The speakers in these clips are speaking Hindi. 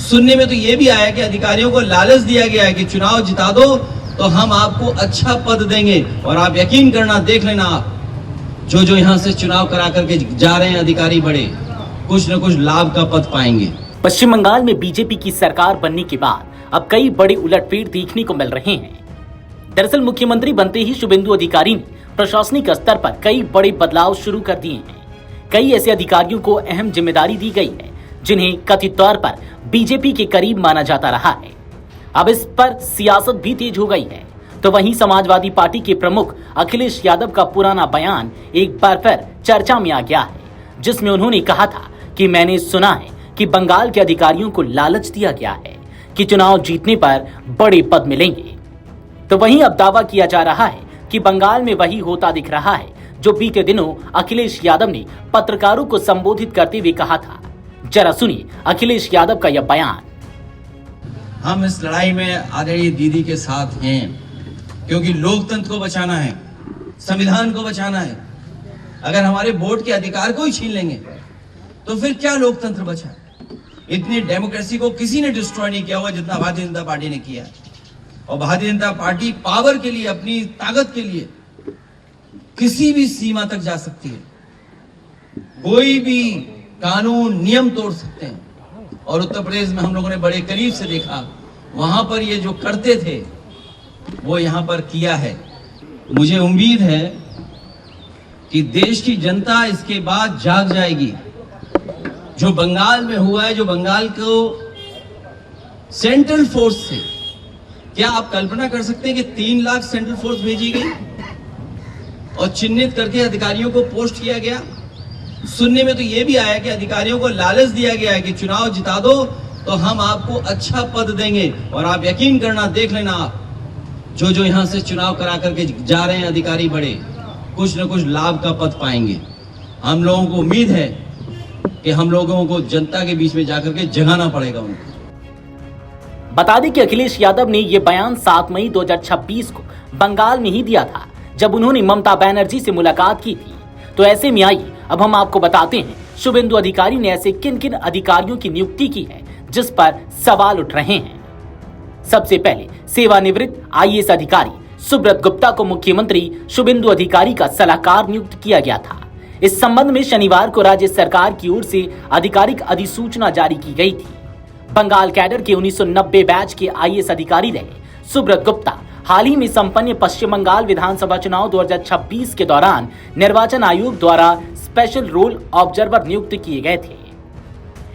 सुनने में तो ये भी आया कि अधिकारियों को लालच दिया गया है कि चुनाव जिता दो तो हम आपको अच्छा पद देंगे। और आप यकीन करना, देख लेना, आप जो यहाँ से चुनाव करा करके जा रहे हैं अधिकारी बड़े, कुछ न कुछ लाभ का पद पाएंगे। पश्चिम बंगाल में बीजेपी की सरकार बनने के बाद अब कई बड़े उलटफेर देखने को मिल रहे हैं। दरअसल मुख्यमंत्री बनते ही शुभेंदु अधिकारी ने प्रशासनिक स्तर पर कई बड़े बदलाव शुरू कर दिए हैं। कई ऐसे अधिकारियों को अहम जिम्मेदारी दी गई है जिन्हें कथित तौर पर बीजेपी के करीब माना जाता रहा है। अब इस पर सियासत भी तेज हो गई है। तो वहीं समाजवादी पार्टी के प्रमुख अखिलेश यादव का पुराना बयान एक बार फिर चर्चा में आ गया है, जिसमें उन्होंने कहा था कि मैंने सुना है कि बंगाल के अधिकारियों को लालच दिया गया है कि चुनाव जीतने पर बड़े पद मिलेंगे। तो वहीं अब दावा किया जा रहा है कि बंगाल में वही होता दिख रहा है जो बीते दिनों अखिलेश यादव ने पत्रकारों को संबोधित करते हुए कहा था। जरा सुनिए अखिलेश यादव का यह बयान। हम इस लड़ाई में आदरणीय दीदी के साथ हैं क्योंकि लोकतंत्र को बचाना है, संविधान को बचाना है। अगर हमारे वोट के अधिकार को ही छीन लेंगे तो फिर क्या लोकतंत्र बचा? इतनी डेमोक्रेसी को किसी ने डिस्ट्रॉय नहीं किया हुआ जितना भारतीय जनता पार्टी ने किया। और भारतीय जनता पार्टी पावर के लिए, अपनी ताकत के लिए किसी भी सीमा तक जा सकती है, कोई भी कानून नियम तोड़ सकते हैं। और उत्तर प्रदेश में हम लोगों ने बड़े करीब से देखा, वहां पर ये जो करते थे वो यहां पर किया है। मुझे उम्मीद है कि देश की जनता इसके बाद जाग जाएगी। जो बंगाल में हुआ है, जो बंगाल को सेंट्रल फोर्स से, क्या आप कल्पना कर सकते हैं कि 3 लाख सेंट्रल फोर्स भेजी गई और चिन्हित करके अधिकारियों को पोस्ट किया गया? सुनने में तो ये भी आया कि अधिकारियों को लालच दिया गया है कि चुनाव जिता दो तो हम आपको अच्छा पद देंगे। और आप यकीन करना, देख लेना, आप जो यहाँ से चुनाव करा करके जा रहे हैं अधिकारी बड़े, कुछ न कुछ लाभ का पद पाएंगे। हम लोगों को उम्मीद है कि हम लोगों को जनता के बीच में जाकर के जगाना पड़ेगा उनको। बता दें कि अखिलेश यादव ने यह बयान 7 मई 2026 को बंगाल में ही दिया था, जब उन्होंने ममता बनर्जी से मुलाकात की थी। तो ऐसे में आइए अब हम आपको बताते हैं शुभेंदु अधिकारी ने ऐसे किन किन अधिकारियों की नियुक्ति की है जिस पर सवाल उठ रहे हैं। सबसे पहले सेवानिवृत्त आईएएस अधिकारी सुब्रत गुप्ता को मुख्यमंत्री शुभेंदु अधिकारी का सलाहकार नियुक्त किया गया था। इस संबंध में शनिवार को राज्य सरकार की ओर से आधिकारिक अधिसूचना जारी की गई थी। बंगाल कैडर के 1990 बैच के आईएएस अधिकारी रहे सुब्रत गुप्ता हाल ही में संपन्न पश्चिम बंगाल विधानसभा चुनाव 2026 के दौरान निर्वाचन आयोग द्वारा स्पेशल रोल ऑब्जर्वर नियुक्त किए गए थे।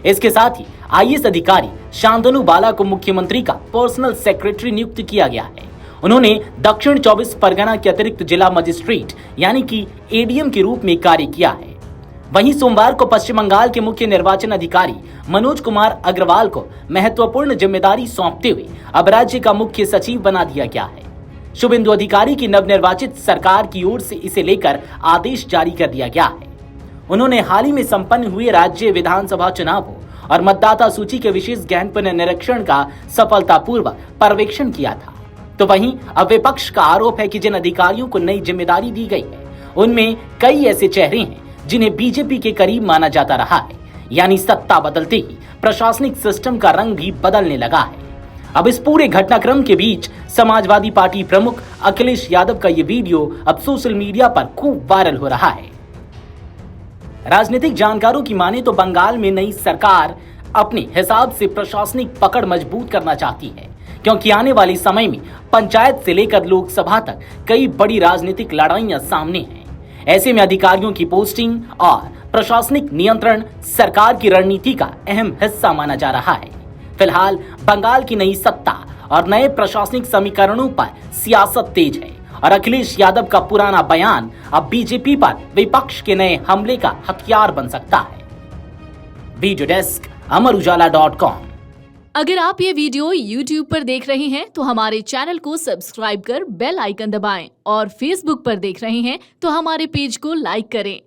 इसके साथ ही आईएएस अधिकारी शांतनु बाला को मुख्यमंत्री का पर्सनल सेक्रेटरी नियुक्त किया गया है। उन्होंने दक्षिण 24 परगना के अतिरिक्त जिला मजिस्ट्रेट यानी कि एडीएम के रूप में कार्य किया है। वहीं सोमवार को पश्चिम बंगाल के मुख्य निर्वाचन अधिकारी मनोज कुमार अग्रवाल को महत्वपूर्ण जिम्मेदारी सौंपते हुए अब राज्य का मुख्य सचिव बना दिया गया है। शुभेंदु अधिकारी की नवनिर्वाचित सरकार की ओर से इसे लेकर आदेश जारी कर दिया गया है। उन्होंने हाल ही में संपन्न हुए राज्य विधानसभा चुनावों और मतदाता सूची के विशेष गहन पुनर्निरीक्षण का सफलतापूर्वक पर्यवेक्षण किया था। तो वहीं अब विपक्ष का आरोप है कि जिन अधिकारियों को नई जिम्मेदारी दी गई है उनमें कई ऐसे चेहरे हैं जिन्हें बीजेपी के करीब माना जाता रहा है, यानी सत्ता बदलते ही प्रशासनिक सिस्टम का रंग भी बदलने लगा है। अब इस पूरे घटनाक्रम के बीच समाजवादी पार्टी प्रमुख अखिलेश यादव का ये वीडियो अब सोशल मीडिया पर खूब वायरल हो रहा है। राजनीतिक जानकारों की माने तो बंगाल में नई सरकार अपने हिसाब से प्रशासनिक पकड़ मजबूत करना चाहती है, क्योंकि आने वाले समय में पंचायत से लेकर लोकसभा तक कई बड़ी राजनीतिक लड़ाइयां सामने हैं। ऐसे में अधिकारियों की पोस्टिंग और प्रशासनिक नियंत्रण सरकार की रणनीति का अहम हिस्सा माना जा रहा है। फिलहाल बंगाल की नई सत्ता और नए प्रशासनिक समीकरणों पर सियासत तेज है और अखिलेश यादव का पुराना बयान अब बीजेपी पर विपक्ष के नए हमले का हथियार बन सकता है। वीडियो डेस्क अमरउजाला.com। अगर आप ये वीडियो YouTube पर देख रहे हैं तो हमारे चैनल को सब्सक्राइब कर बेल आइकन दबाएं और Facebook पर देख रहे हैं तो हमारे पेज को लाइक करें।